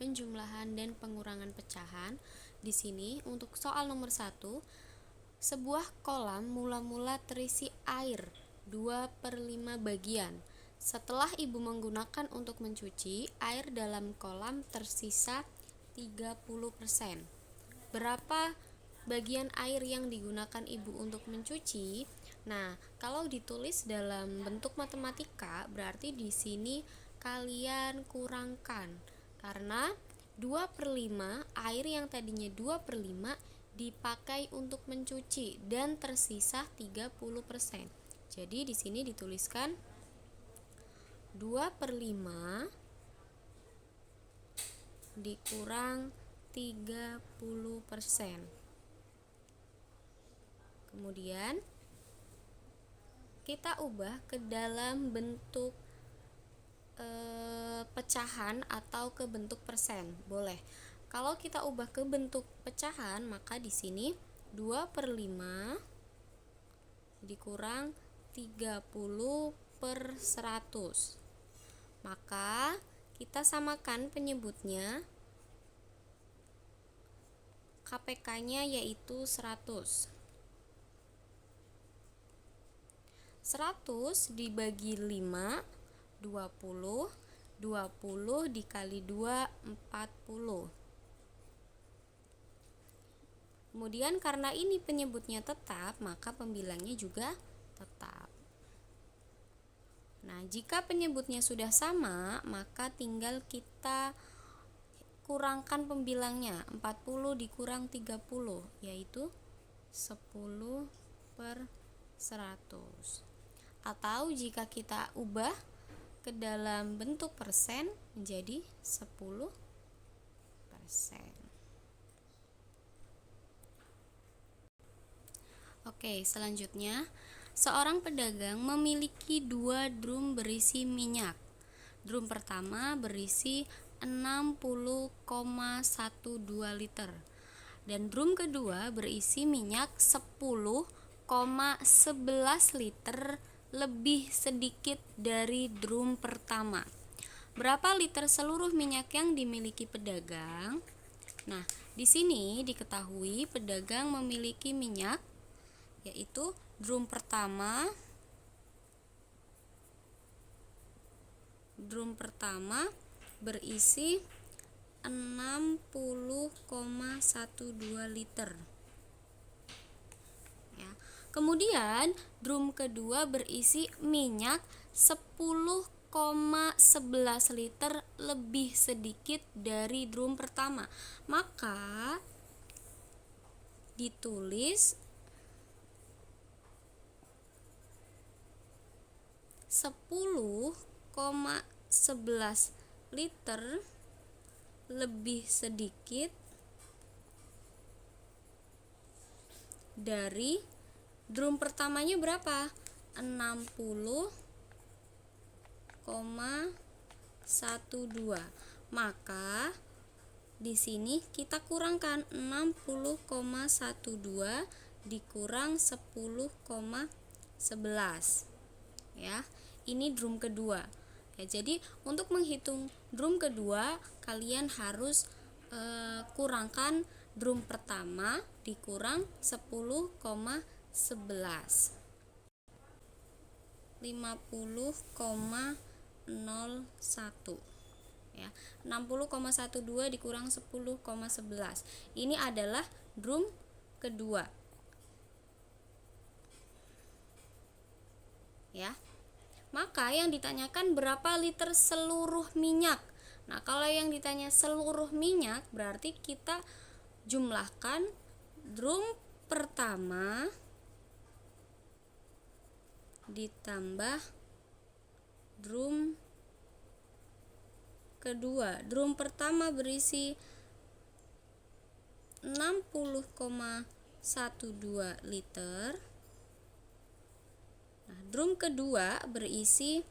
penjumlahan dan pengurangan pecahan. Di sini untuk soal nomor 1, sebuah kolam mula-mula terisi air 2/5 bagian. Setelah ibu menggunakan untuk mencuci, air dalam kolam tersisa 30%. Berapa bagian air yang digunakan ibu untuk mencuci? Nah, kalau ditulis dalam bentuk matematika, berarti di sini kalian kurangkan, karena 2/5 air yang tadinya 2/5 dipakai untuk mencuci dan tersisa 30%. Jadi di sini dituliskan 2/5 dikurang 30%. Kemudian kita ubah ke dalam bentuk pecahan atau ke bentuk persen. Boleh. Kalau kita ubah ke bentuk pecahan, maka di sini 2/5 dikurang 30/100. Maka kita samakan penyebutnya, KPK-nya yaitu 100. 100 dibagi 5, 20. 20 dikali 2, 40. Kemudian karena ini penyebutnya tetap, maka pembilangnya juga tetap. Nah, jika penyebutnya sudah sama, maka tinggal kita kurangkan pembilangnya. 40 dikurang 30, yaitu 10/100. Atau jika kita ubah ke dalam bentuk persen menjadi 10%. Oke, selanjutnya, seorang pedagang memiliki 2 drum berisi minyak. Drum pertama berisi 60,12 liter dan drum kedua berisi minyak 10,11 liter lebih sedikit dari drum pertama. Berapa liter seluruh minyak yang dimiliki pedagang? Nah, di sini diketahui pedagang memiliki minyak, yaitu drum pertama berisi 60,12 liter. Ya. Kemudian drum kedua berisi minyak 10,11 liter lebih sedikit dari drum pertama. Maka ditulis 10,11 liter lebih sedikit dari drum pertamanya berapa? 60,12. Maka di sini kita kurangkan 60,12 dikurang 10,11. Ya, ini drum kedua. Ya, jadi untuk menghitung drum kedua, kalian harus kurangkan drum pertama dikurang 10,11. 50,01. Ya, 60,12 dikurang 10,11. Ini adalah drum kedua. Ya. Maka yang ditanyakan berapa liter seluruh minyak. Nah, kalau yang ditanya seluruh minyak, berarti kita jumlahkan drum pertama ditambah drum kedua. Drum pertama berisi 60,12 liter. Nah, drum kedua berisi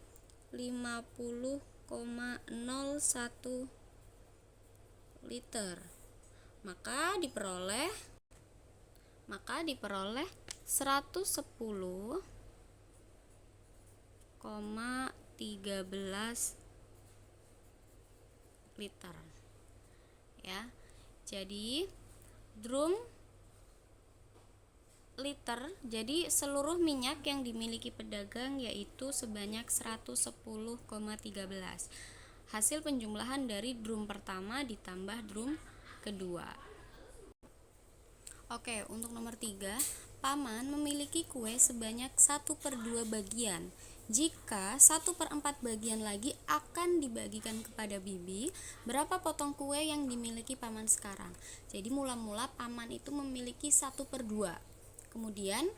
50,01 liter. Maka diperoleh 110,13 liter. ya. Jadi drum liter, jadi seluruh minyak yang dimiliki pedagang yaitu sebanyak 110,13. Hasil penjumlahan dari drum pertama ditambah drum kedua. Oke, untuk nomor 3, Paman memiliki kue sebanyak 1/2 bagian. Jika 1/4 bagian lagi akan dibagikan kepada bibi, berapa potong kue yang dimiliki Paman sekarang? Jadi mula-mula Paman itu memiliki 1/2. Kemudian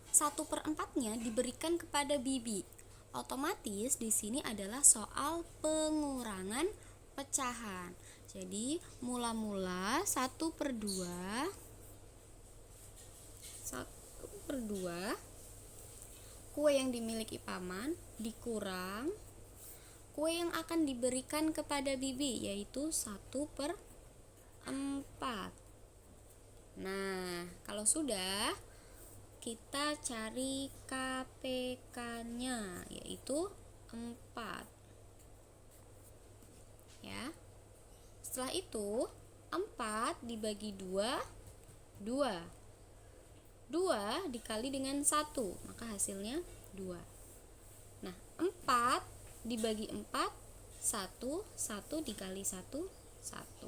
1/4-nya diberikan kepada bibi. Otomatis di sini adalah soal pengurangan pecahan. Jadi mula-mula 1/2 kue yang dimiliki Paman dikurang kue yang akan diberikan kepada bibi, yaitu 1/4. Nah, kalau sudah, kita cari KPK-nya, yaitu 4. Ya. Setelah itu 4 dibagi 2 dikali dengan 1, maka hasilnya 2. Nah, 4 dibagi 4, 1 dikali 1, 1.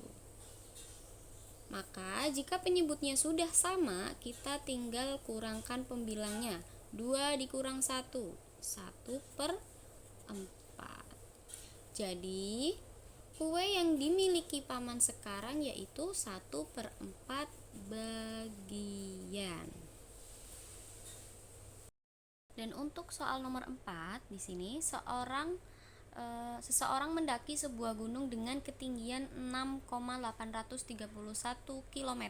Maka jika penyebutnya sudah sama, kita tinggal kurangkan pembilangnya. 2 dikurang 1, 1/4. Jadi kue yang dimiliki Paman sekarang yaitu 1/4 bagian. Dan untuk soal nomor 4, di sini seseorang mendaki sebuah gunung dengan ketinggian 6,831 km.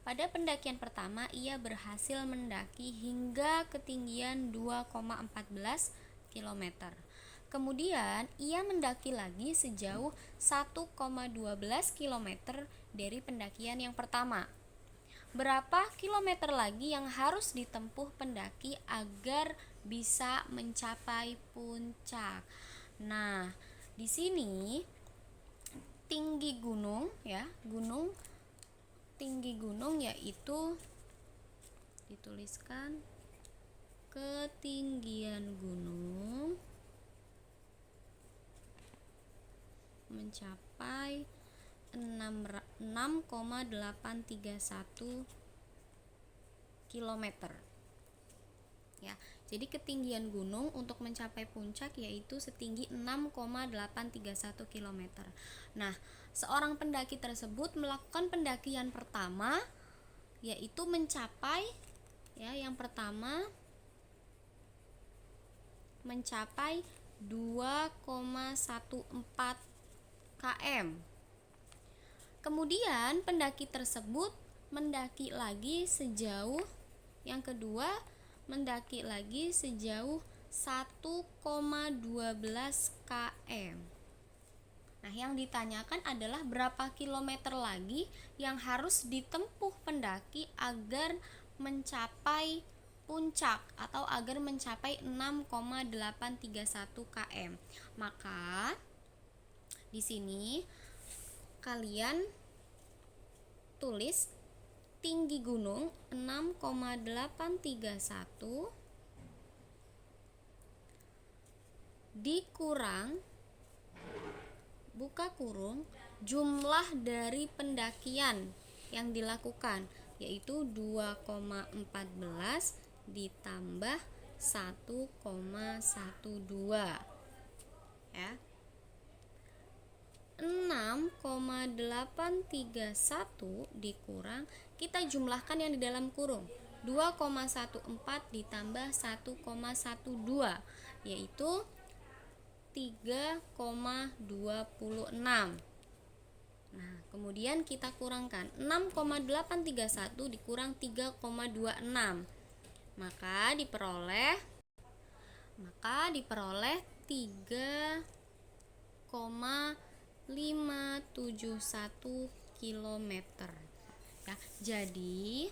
Pada pendakian pertama, ia berhasil mendaki hingga ketinggian 2,14 km. Kemudian, ia mendaki lagi sejauh 1,12 km dari pendakian yang pertama. Berapa kilometer lagi yang harus ditempuh pendaki agar bisa mencapai puncak? Nah, di sini tinggi gunung ya, tinggi gunung yaitu dituliskan ketinggian gunung mencapai 6,831 km. Ya, jadi ketinggian gunung untuk mencapai puncak yaitu setinggi 6,831 km. Nah, seorang pendaki tersebut melakukan pendakian pertama yaitu mencapai yang pertama mencapai 2,14 km. Kemudian pendaki tersebut mendaki lagi sejauh yang kedua mendaki lagi sejauh 1,12 km. Nah, yang ditanyakan adalah berapa kilometer lagi yang harus ditempuh pendaki agar mencapai puncak atau agar mencapai 6,831 km. Maka di sini kalian tulis tinggi gunung 6,831 dikurang buka kurung jumlah dari pendakian yang dilakukan, yaitu 2,14 ditambah 1,12 ya. 6,831 dikurang, kita jumlahkan yang di dalam kurung, 2,14 ditambah 1,12 yaitu 3,26. Nah, kemudian kita kurangkan 6,831 dikurang 3,26. Maka diperoleh 3,571 km. Ya, jadi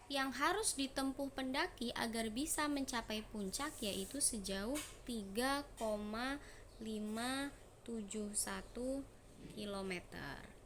yang harus ditempuh pendaki agar bisa mencapai puncak yaitu sejauh 3,571 kilometer.